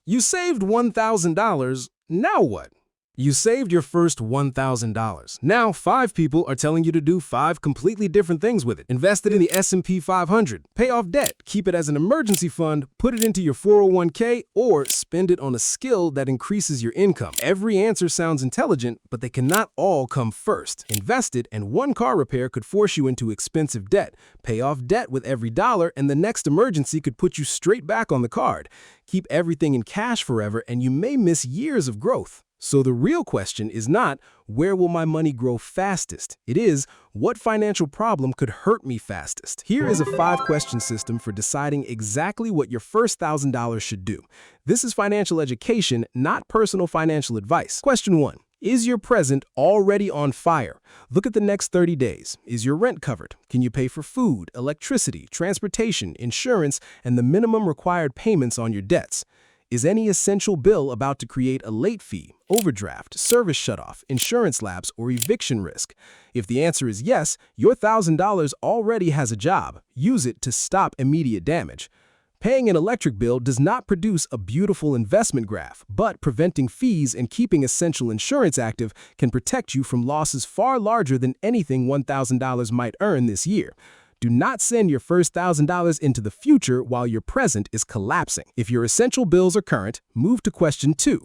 You saved $1,000. Now what? You saved your first $1,000. Now 5 people are telling you to do 5 completely different things with it. Invest it in the S&P 500, pay off debt, keep it as an emergency fund, put it into your 401k, or spend it on a skill that increases your income. Every answer sounds intelligent, but they cannot all come first. Invest it, and one car repair could force you into expensive debt. Pay off debt with every dollar, and the next emergency could put you straight back on the card. Keep everything in cash forever, and you may miss years of growth. So the real question is not, where will my money grow fastest? It is, what financial problem could hurt me fastest? Here is a 5-question system for deciding exactly what your first $1,000 should do. This is financial education, not personal financial advice. Question 1. Is your present already on fire? Look at the next 30 days. Is your rent covered? Can you pay for food, electricity, transportation, insurance, and the minimum required payments on your debts? Is any essential bill about to create a late fee, overdraft, service shutoff, insurance lapse, or eviction risk? If the answer is yes, your $1,000 already has a job. Use it to stop immediate damage. Paying an electric bill does not produce a beautiful investment graph, but preventing fees and keeping essential insurance active can protect you from losses far larger than anything $1,000 might earn this year. Do not send your first $1,000 into the future while your present is collapsing. If your essential bills are current, move to question 2.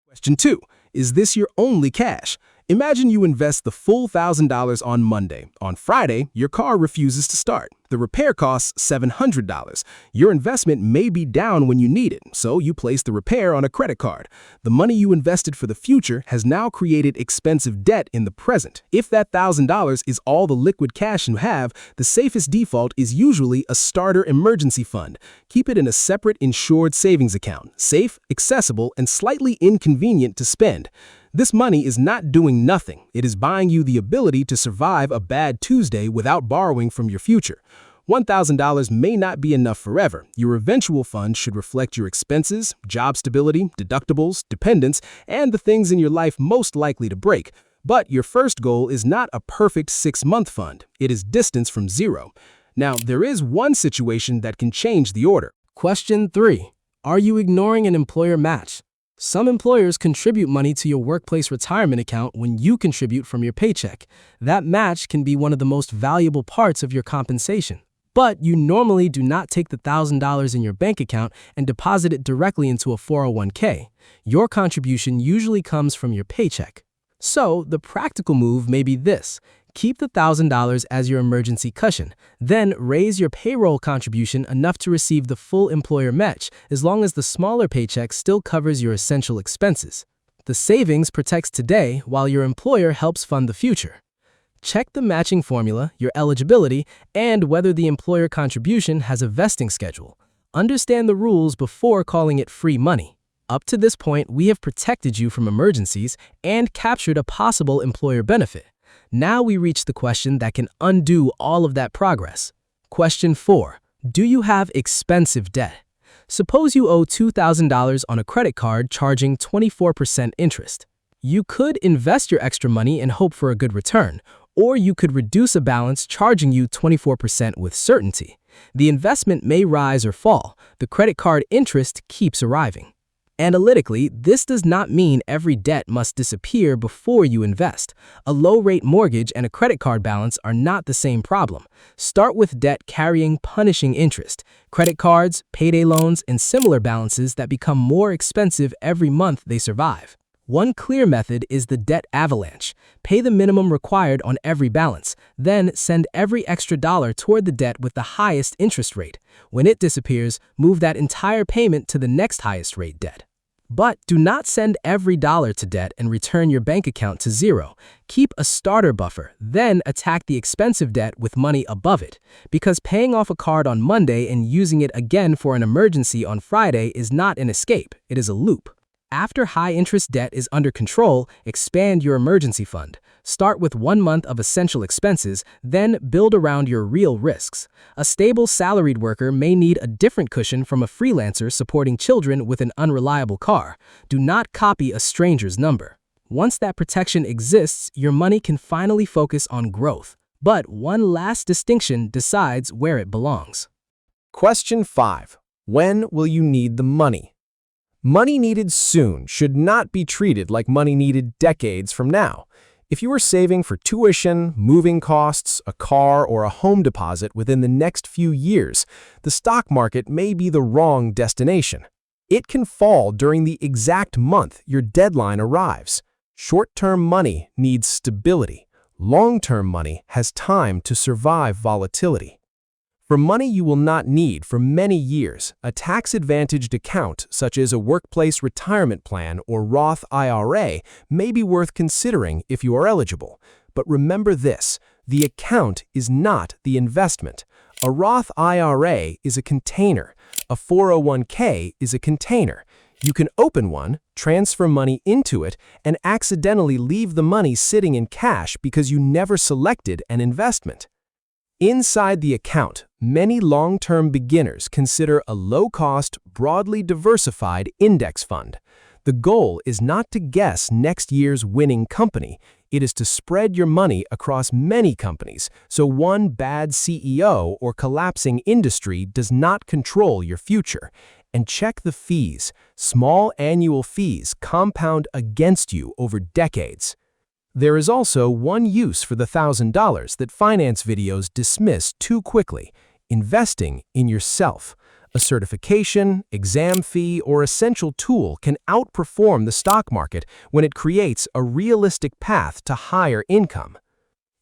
Question 2. Is this your only cash? Imagine you invest the full $1,000 on Monday. On Friday, your car refuses to start. The repair costs $700. Your investment may be down when you need it, so you place the repair on a credit card. The money you invested for the future has now created expensive debt in the present. If that $1,000 is all the liquid cash you have, the safest default is usually a starter emergency fund. Keep it in a separate insured savings account, safe, accessible, and slightly inconvenient to spend. This money is not doing nothing. It is buying you the ability to survive a bad Tuesday without borrowing from your future. $1,000 may not be enough forever. Your eventual fund should reflect your expenses, job stability, deductibles, dependents, and the things in your life most likely to break. But your first goal is not a perfect 6-month fund. It is distance from zero. Now, there is one situation that can change the order. Question 3. Are you ignoring an employer match? Some employers contribute money to your workplace retirement account when you contribute from your paycheck. That match can be one of the most valuable parts of your compensation. But you normally do not take the $1,000 in your bank account and deposit it directly into a 401k. Your contribution usually comes from your paycheck. So the practical move may be this. Keep the $1,000 as your emergency cushion, then raise your payroll contribution enough to receive the full employer match as long as the smaller paycheck still covers your essential expenses. The savings protects today while your employer helps fund the future. Check the matching formula, your eligibility, and whether the employer contribution has a vesting schedule. Understand the rules before calling it free money. Up to this point, we have protected you from emergencies and captured a possible employer benefit. Now we reach the question that can undo all of that progress. Question 4. Do you have expensive debt? Suppose you owe $2,000 on a credit card charging 24% interest. You could invest your extra money and hope for a good return, or you could reduce a balance charging you 24% with certainty. The investment may rise or fall. The credit card interest keeps arriving. Analytically, this does not mean every debt must disappear before you invest. A low-rate mortgage and a credit card balance are not the same problem. Start with debt carrying punishing interest, credit cards, payday loans, and similar balances that become more expensive every month they survive. One clear method is the debt avalanche. Pay the minimum required on every balance, then send every extra dollar toward the debt with the highest interest rate. When it disappears, move that entire payment to the next highest rate debt. But do not send every dollar to debt and return your bank account to zero. Keep a starter buffer, then attack the expensive debt with money above it. Because paying off a card on Monday and using it again for an emergency on Friday is not an escape, it is a loop. After high-interest debt is under control, expand your emergency fund. Start with 1 month of essential expenses, then build around your real risks. A stable salaried worker may need a different cushion from a freelancer supporting children with an unreliable car. Do not copy a stranger's number. Once that protection exists, your money can finally focus on growth. But one last distinction decides where it belongs. Question 5. When will you need the money? Money needed soon should not be treated like money needed decades from now. If you are saving for tuition, moving costs, a car, or a home deposit within the next few years, the stock market may be the wrong destination. It can fall during the exact month your deadline arrives. Short-term money needs stability. Long-term money has time to survive volatility. For money you will not need for many years, a tax-advantaged account such as a workplace retirement plan or Roth IRA may be worth considering if you are eligible. But remember this, the account is not the investment. A Roth IRA is a container. A 401k is a container. You can open one, transfer money into it, and accidentally leave the money sitting in cash because you never selected an investment. Inside the account, many long-term beginners consider a low-cost, broadly diversified index fund. The goal is not to guess next year's winning company. It is to spread your money across many companies, so one bad CEO or collapsing industry does not control your future. And check the fees. Small annual fees compound against you over decades. There is also one use for the $1,000 that finance videos dismiss too quickly: investing in yourself. A certification, exam fee, or essential tool can outperform the stock market when it creates a realistic path to higher income.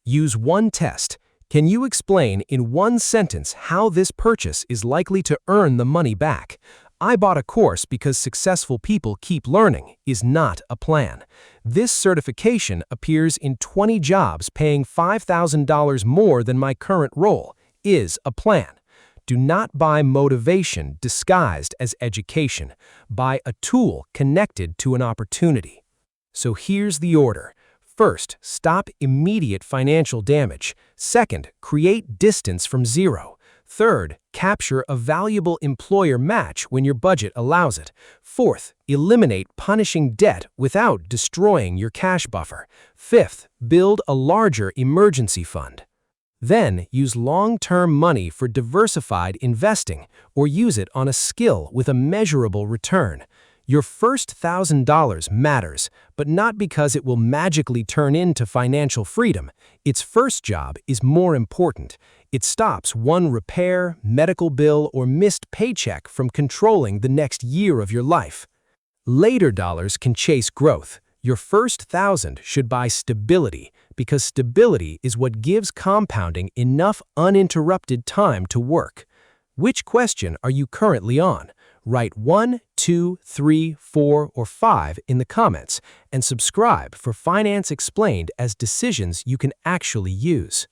Use one test. Can you explain in one sentence how this purchase is likely to earn the money back? "I bought a course because successful people keep learning" is not a plan. This certification appears in 20 jobs paying $5,000 more than my current role is a plan. Do not buy motivation disguised as education. Buy a tool connected to an opportunity. So here's the order. First, stop immediate financial damage. Second, create distance from zero. Third, capture a valuable employer match when your budget allows it. Fourth, eliminate punishing debt without destroying your cash buffer. Fifth, build a larger emergency fund. Then, use long-term money for diversified investing or use it on a skill with a measurable return. Your first $1,000 matters, but not because it will magically turn into financial freedom. Its first job is more important. It stops one repair, medical bill, or missed paycheck from controlling the next year of your life. Later dollars can chase growth. Your first $1,000 should buy stability, because stability is what gives compounding enough uninterrupted time to work. Which question are you currently on? Write 1, 2, 3, 4, or 5 in the comments and subscribe for Finance Explained as decisions you can actually use.